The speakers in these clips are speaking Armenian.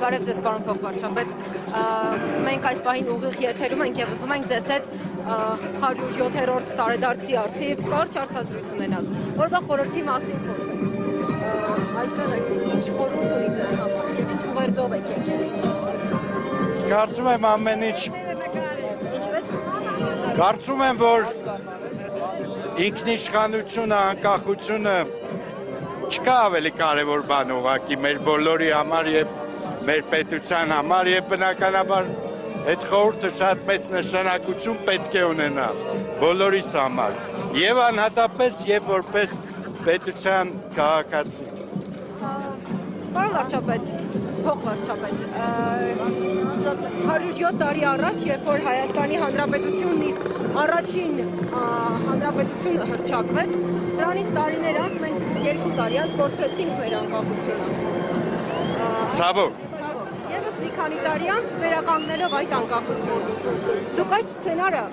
Բարև ձեզ, պարոն փոխվարչապետ, մենք այս պահին ուղիղ եթերում ենք և ուզում ենք ձեզ հետ 107-րդ տարեդարձի առթիվ կարճ հարցազրույց ունենալ, որովհետև խորհրդի մասին խոսենք, այստեղ եք ինչ խորհուրդ ունի ձեզ համար և ինչ ուղերձով եք եկել։ Կարծում եմ ամեն ինչ, կարծում եմ, որ ինքնիշխանությունը, անկախությունը չկա ավելի կարևոր բան ուղղակի մեր բոլորի համար և մեր պետության համար և բնականաբար այդ խորհուրդը շատ մեծ նշանակություն պետք է ունենա բոլորիս համար և անհատապես և որպես պետության քաղաքացի։ Պարոն վարչապետ, փոխվարչապետ, 107 տարի առաջ, երբ որ Հայաստանի Հանրապետությունն իր առաջին հանրապետություն հռչակվեց, դրանից տարիներ անց մենք 2 տարի անց կորցրեցինք մեր անկախությունը։ Ցավոք։ Եվս մի քանի տարի անց վերականգնելով այդ անկախությունը։ Դուք այդ սցենարը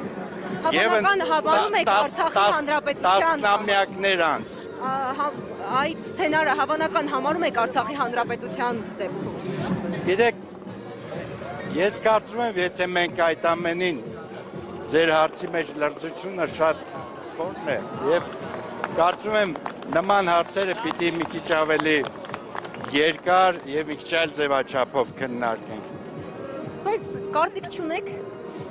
հավանական հավանում եք Արցախի Հանրապետության տասնամյակներ անց։ Այդ սցենարը հավանական համարում եք Արցախի Հանրապետության դեպքում։ Գիտեք, ես կարծում եմ, եթե մենք այդ ամենին ձեր հարցի մեջ լրջությունը շատ խորն է և կարծում եմ նման հարցերը պիտի մի քիչ ավելի երկար և մի քիչ այլ ձևաչափով քննարկենք։ Բայց կարծիք չունեք,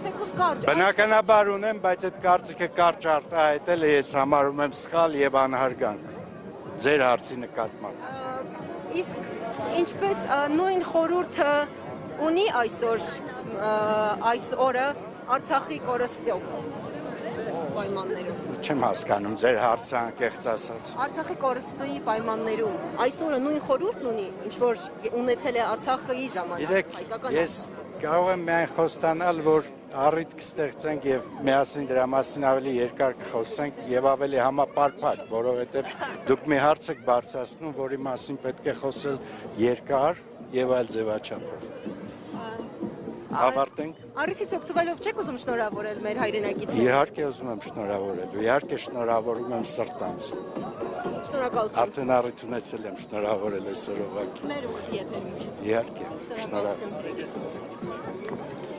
թեկուզ կարճ։ Բնականաբար ունեմ, բայց այդ կարծիքը կարճ արտահայտելը ես համարում եմ սխալ և անհարգանք ձեր հարցի նկատմամբ։ Իսկ ինչպես նույն խորհուրդը ունի այս օրը Արցախի կորստով պայմաններով։ Չեմ հասկանում ձեր հարցը անկեղծ ասած։ Արցախի կորստի պայմաններում այս օրը նույն խորհուրդն ունի, ինչ որ ունեցել է Արցախի ժամանակ հայկական։ Ես կարող եմ միայն խոստանալ, որ առիթ կստեղծենք և միասին դրա մասին ավելի երկար կխոսենք և ավելի համապարփակ, որովհետև դուք մի հարց եք բարձրացնում, որի մասին պետք է խոսել երկար և այլ ձևաչափով։ Ավարտենք։ Առիթից օգտվելով չեք ուզում շնորհավորել մեր հայրենակիցներին։ Իհարկե ուզում եմ շնորհավորել, իհարկե շնորհավորում եմ սրտանց։ Շնորհակալություն։ Արդեն առիթ ունեցել եմ շնորհավորել այսօր ուղղակի։ Մեր ուղիղ եթերում։ Իհարկե, Շնորհակալություն։